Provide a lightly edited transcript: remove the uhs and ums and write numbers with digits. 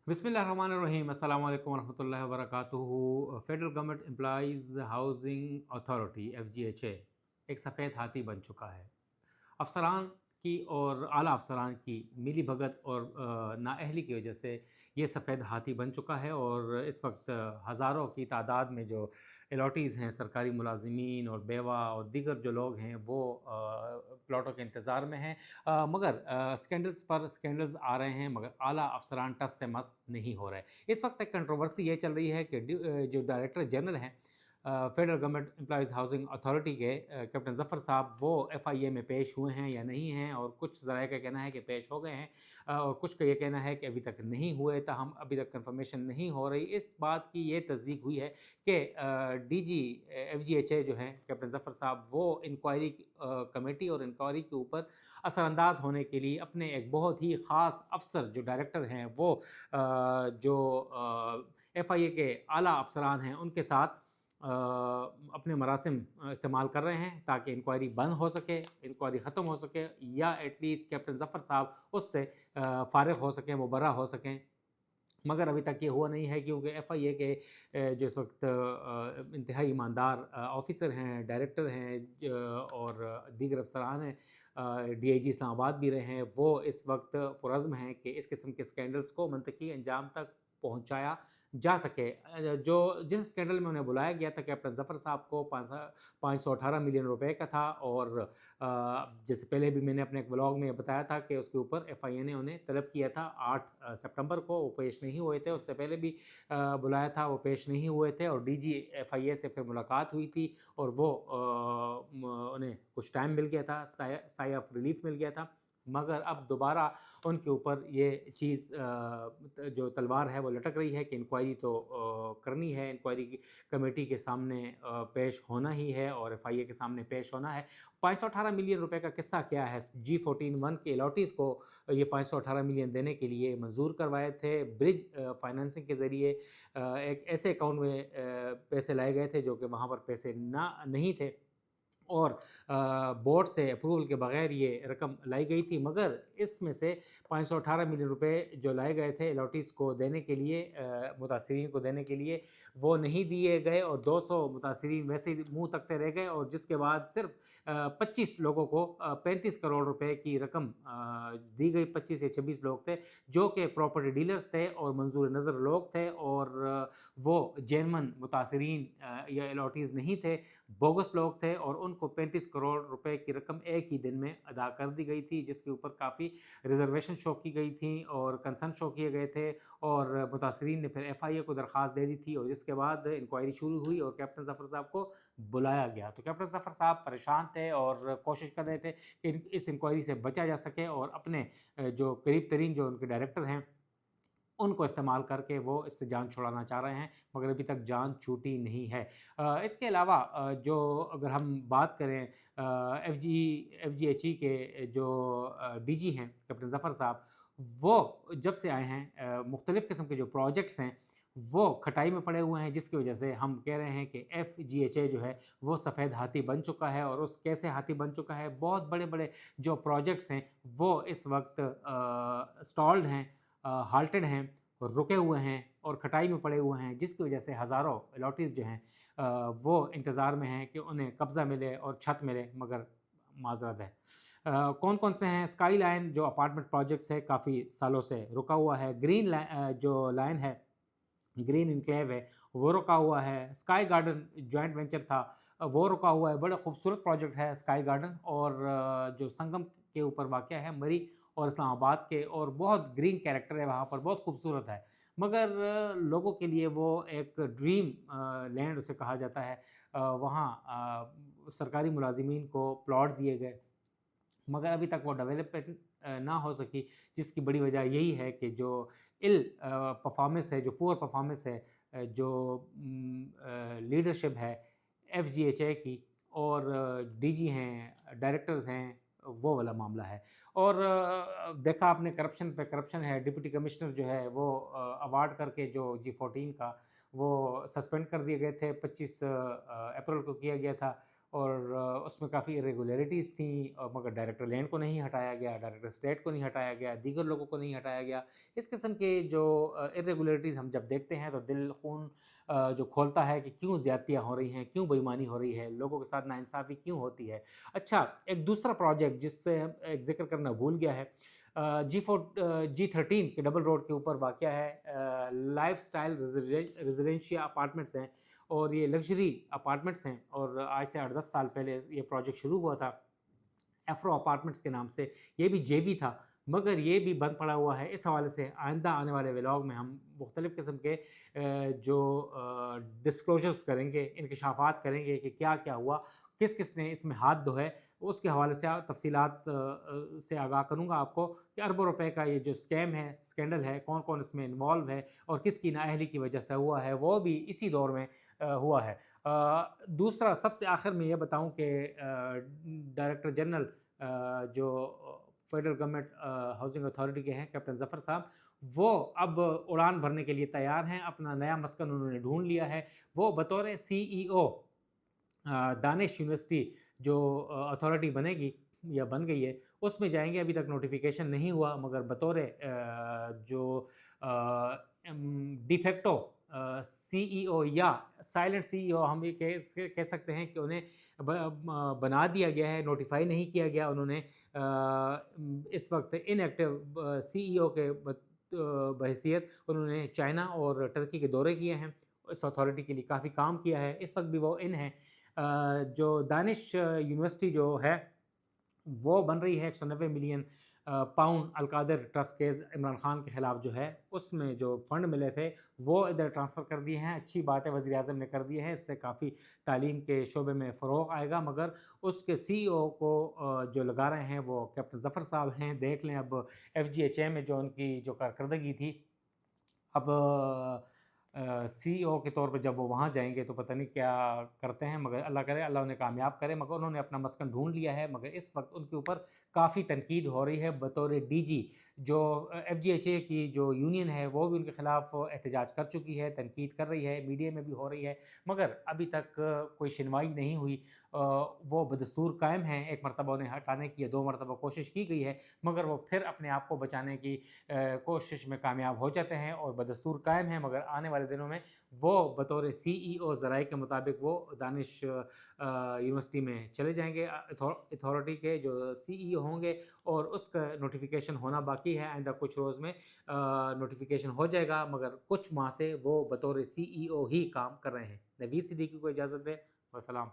बिस्मिल्लाहिर्रहमानिर्रहीम अस्सलाम वालेकुम वरहमतुल्लाहि वबरकातुहू। Federal Government Employees Housing Authority FGHA एक सफ़ेद हाथी बन चुका है। अफसरान की और आला अफसरान की मिली भगत और नाअहली की वजह से ये सफ़ेद हाथी बन चुका है और इस वक्त हज़ारों की तादाद में जो अलॉटीज़ हैं, सरकारी मुलाजिमीन और बेवा और दीगर जो लोग हैं वो प्लाटों के इंतज़ार में हैं। मगर स्कैंडल्स पर स्कैंडल्स आ रहे हैं मगर आला अफसरान टस से मस नहीं हो रहे। इस वक्त एक कंट्रोवर्सी ये चल रही है कि जो डायरेक्टर जनरल हैं federal Government Employees Housing authority के कैप्टन ज़फ़र साहब वो FIA में पेश हुए हैं या नहीं हैं, और कुछ ज़राए का कहना है कि पेश हो गए हैं और कुछ का ये कहना है कि अभी तक नहीं हुए, ताहम अभी तक कंफर्मेशन नहीं हो रही। इस बात की ये तस्दीक हुई है कि DG FGHA जो हैं कैप्टन ज़फ़र साहब वो इंक्वायरी कमेटी और इंक्वायरी के ऊपर असरअंदाज होने के लिए अपने एक बहुत ही ख़ास अफसर जो डायरेक्टर हैं वो जो FIA के आला अफसरान हैं उनके साथ अपने मरासिम इस्तेमाल कर रहे हैं ताकि इंक्वायरी बंद हो सके, इंक्वायरी ख़त्म हो सके, या एटलीस्ट कैप्टन ज़फ़र साहब उससे फ़ारिग हो सकें, मुबर्रा हो सकें। मगर अभी तक ये हुआ नहीं है क्योंकि FIA के जो इस वक्त इंतहाई ईमानदार ऑफ़िसर हैं, डायरेक्टर हैं और दीगर अफसरान हैं, DIG इस्लामाबाद भी रहे हैं, वो इस वक्त पुरज़्म हैं कि इस किस्म के स्कैंडल्स को मंतकी अंजाम तक पहुँचाया जा सके। जो जिस स्कैंडल में उन्हें बुलाया गया था कैप्टन ज़फ़र साहब को 518 मिलियन रुपए का था, और जैसे पहले भी मैंने अपने एक व्लॉग में बताया था कि उसके ऊपर FIA ने उन्हें तलब किया था 8 सितंबर को, वो पेश नहीं हुए थे। उससे पहले भी बुलाया था, वो पेश नहीं हुए थे, और DG FIA से फिर मुलाकात हुई थी और वो उन्हें कुछ टाइम मिल गया था, साई ऑफ रिलीफ मिल गया था। मगर अब दोबारा उनके ऊपर ये चीज़ जो तलवार है वो लटक रही है कि इंक्वायरी तो करनी है, इंक्वायरी की कमेटी के सामने पेश होना ही है और FIA के सामने पेश होना है। 518 मिलियन रुपए का किस्सा क्या है? G14 के अलॉटीज़ को ये 518 मिलियन देने के लिए मंजूर करवाए थे। ब्रिज फाइनेंसिंग के ज़रिए एक ऐसे अकाउंट में पैसे लाए गए थे जो कि वहाँ पर पैसे नहीं थे, और बोर्ड से अप्रूवल के बगैर ये रकम लाई गई थी। मगर इसमें से 518 मिलियन रुपए जो लाए गए थे अलॉटीज़ को देने के लिए, मुतासिरीन को देने के लिए, वो नहीं दिए गए और 200 मुतासिरीन वैसे ही मुँह तकते रह गए, और जिसके बाद सिर्फ 25 लोगों को 35 करोड़ रुपए की रकम दी गई। 25 या 26 लोग थे जो कि प्रॉपर्टी डीलर्स थे और मंजूर नज़र लोग थे, और वो जेनवन मुतासिरीन या अलॉटीज़ नहीं थे, बोगस लोग थे, और उनको 35 करोड़ रुपए की रकम एक ही दिन में अदा कर दी गई थी, जिसके ऊपर काफ़ी रिजर्वेशन शो की गई थी और कंसर्न शो किए गए थे, और मुतासरीन ने फिर FIA को दरख्वास्त दे दी थी, और जिसके बाद इंक्वायरी शुरू हुई और कैप्टन ज़फ़र साहब को बुलाया गया। तो कैप्टन ज़फ़र साहब परेशान थे और कोशिश कर रहे थे कि इस इंक्वायरी से बचा जा सके, और अपने जो करीब तरीन जो उनके डायरेक्टर हैं उनको इस्तेमाल करके वो इससे जान छुड़ाना चाह रहे हैं, मगर अभी तक जान छूटी नहीं है। इसके अलावा जो अगर हम बात करें FGHE के जो DG हैं कैप्टन ज़फ़र साहब, वो जब से आए हैं मुख्तलिफ़ किस्म के जो प्रोजेक्ट्स हैं वो खटाई में पड़े हुए हैं, जिसकी वजह से हम कह रहे हैं कि FGHA जो है वो सफ़ेद हाथी बन चुका है। और उस कैसे हाथी बन चुका है, बहुत बड़े बड़े जो प्रोजेक्ट्स हैं वो इस वक्त स्टॉल्ड हैं, हाल्टेड हैं, रुके हुए हैं और खटाई में पड़े हुए हैं, जिसकी वजह से हज़ारों अलॉटीज़ जो हैं वो इंतज़ार में हैं कि उन्हें कब्ज़ा मिले और छत मिले, मगर माज़रत है। कौन कौन से हैं? स्काई लाइन जो अपार्टमेंट प्रोजेक्ट्स है काफ़ी सालों से रुका हुआ है। जो लाइन है, ग्रीन इनक्लेव है, वो रुका हुआ है। स्काई गार्डन जॉइंट वेंचर था, वो रुका हुआ है। बड़ा खूबसूरत प्रोजेक्ट है स्काई गार्डन, और जो संगम के ऊपर वाक़या है मरी और इस्लामाबाद के, और बहुत ग्रीन कैरेक्टर है वहाँ पर, बहुत खूबसूरत है। मगर लोगों के लिए वो एक ड्रीम लैंड उसे कहा जाता है। वहाँ सरकारी मुलाजिमीन को प्लॉट दिए गए, मगर अभी तक वो डेवलपमेंट ना हो सकी, जिसकी बड़ी वजह यही है कि जो परफॉर्मेंस है, जो पुअर परफॉर्मेंस है, जो लीडरशिप है FGHA की, और DG हैं, डायरेक्टर्स हैं, वो वाला मामला है। और देखा आपने करप्शन पे करप्शन है। डिप्टी कमिश्नर जो है वो अवार्ड करके जो G14 का वो सस्पेंड कर दिए गए थे, 25 अप्रैल को किया गया था, اور اس میں کافی irregularities تھیں، اور مگر ڈائریکٹر لینڈ کو نہیں ہٹایا گیا، ڈائریکٹر اسٹیٹ کو نہیں ہٹایا گیا، دیگر لوگوں کو نہیں ہٹایا گیا۔ اس قسم کے جو irregularities ہم جب دیکھتے ہیں تو دل خون جو کھولتا ہے کہ کیوں زیادتیاں ہو رہی ہیں، کیوں بے ایمانی ہو رہی ہے، لوگوں کے ساتھ ناانصافی کیوں ہوتی ہے۔ اچھا، ایک دوسرا پروجیکٹ جس سے ایک ذکر کرنا بھول گیا ہے، G13 کے ڈبل روڈ کے اوپر واقع ہے، لائف سٹائل ریزیڈینشیا اپارٹمنٹس ہیں، اور یہ لگژری اپارٹمنٹس ہیں، اور آج سے 8-10 سال پہلے یہ پروجیکٹ شروع ہوا تھا ایفرو اپارٹمنٹس کے نام سے، یہ بھی جے بی تھا، مگر یہ بھی بند پڑا ہوا ہے۔ اس حوالے سے آئندہ آنے والے ولاگ میں ہم مختلف قسم کے جو ڈسکلوجرز کریں گے، انکشافات کریں گے کہ کیا کیا ہوا، کس کس نے اس میں ہاتھ دھوئے، اس کے حوالے سے تفصیلات سے آگاہ کروں گا آپ کو کہ اربوں روپے کا یہ جو اسکیم ہے، اسکینڈل ہے، کون کون اس میں انوالو ہے اور کس کی نااہلی کی وجہ سے ہوا ہے، وہ بھی اسی دور میں ہوا ہے۔ دوسرا سب سے آخر میں یہ بتاؤں کہ ڈائریکٹر جنرل جو فیڈرل گورنمنٹ ہاؤسنگ اتھارٹی کے ہیں کیپٹن ظفر صاحب، وہ اب اڑان بھرنے کے لیے تیار ہیں، اپنا نیا مسکن انہوں نے ڈھونڈ لیا ہے۔ وہ بطور سی ای او دانش یونیورسٹی جو اتھارٹی بنے گی یا بن گئی ہے اس میں جائیں گے۔ ابھی تک نوٹیفیکیشن نہیں ہوا، مگر بطور جو ڈی فیکٹو سی ای او یا سائلنٹ سی ای او ہم یہ کہہ سکتے ہیں کہ انہیں بنا دیا گیا ہے، نوٹیفائی نہیں کیا گیا۔ انہوں نے اس وقت ان ایکٹیو سی ای او کے بحیثیت انہوں نے چائنا اور ٹرکی کے دورے کیے ہیں، اس اتھارٹی کے لیے کافی کام کیا ہے، اس وقت بھی وہ ان ہیں۔ جو دانش یونیورسٹی جو ہے وہ بن رہی ہے 190 ملین پاؤنڈ القادر ٹرسٹ کیس عمران خان کے خلاف جو ہے، اس میں جو فنڈ ملے تھے وہ ادھر ٹرانسفر کر دیے ہیں۔ اچھی بات ہے، وزیر اعظم نے کر دیے ہیں، اس سے کافی تعلیم کے شعبے میں فروغ آئے گا، مگر اس کے سی او کو جو لگا رہے ہیں وہ کیپٹن ظفر صاحب ہیں۔ دیکھ لیں اب ایف جی ایچ اے میں جو ان کی جو کارکردگی تھی، اب سی او کے طور پہ جب وہ وہاں جائیں گے تو پتہ نہیں کیا کرتے ہیں، مگر اللہ کرے اللہ انہیں کامیاب کرے۔ مگر انہوں نے اپنا مسکن ڈھونڈ لیا ہے، مگر اس وقت ان کے اوپر کافی تنقید ہو رہی ہے بطور ڈی جی۔ جو ایف جی ایچ اے کی جو یونین ہے وہ بھی ان کے خلاف احتجاج کر چکی ہے، تنقید کر رہی ہے، میڈیا میں بھی ہو رہی ہے، مگر ابھی تک کوئی سنوائی نہیں ہوئی۔ وہ بدستور قائم ہیں، ایک مرتبہ انہیں ہٹانے کی 2 مرتبہ کوشش کی گئی ہے، مگر وہ پھر اپنے آپ کو بچانے کی کوشش میں کامیاب ہو جاتے ہیں اور بدستور قائم ہیں۔ مگر آنے والے دنوں میں وہ بطور سی ای او ذرائع کے مطابق وہ دانش یونیورسٹی میں چلے جائیں گے، اتھارٹی کے جو سی ای او ہوں گے، اور اس کا نوٹیفیکیشن ہونا باقی ہے، آئندہ کچھ روز میں نوٹیفیکیشن ہو جائے گا، مگر کچھ ماہ سے وہ بطور سی ای او ہی کام کر رہے ہیں۔ نوید صدیقی کو اجازت دیں، والسلام۔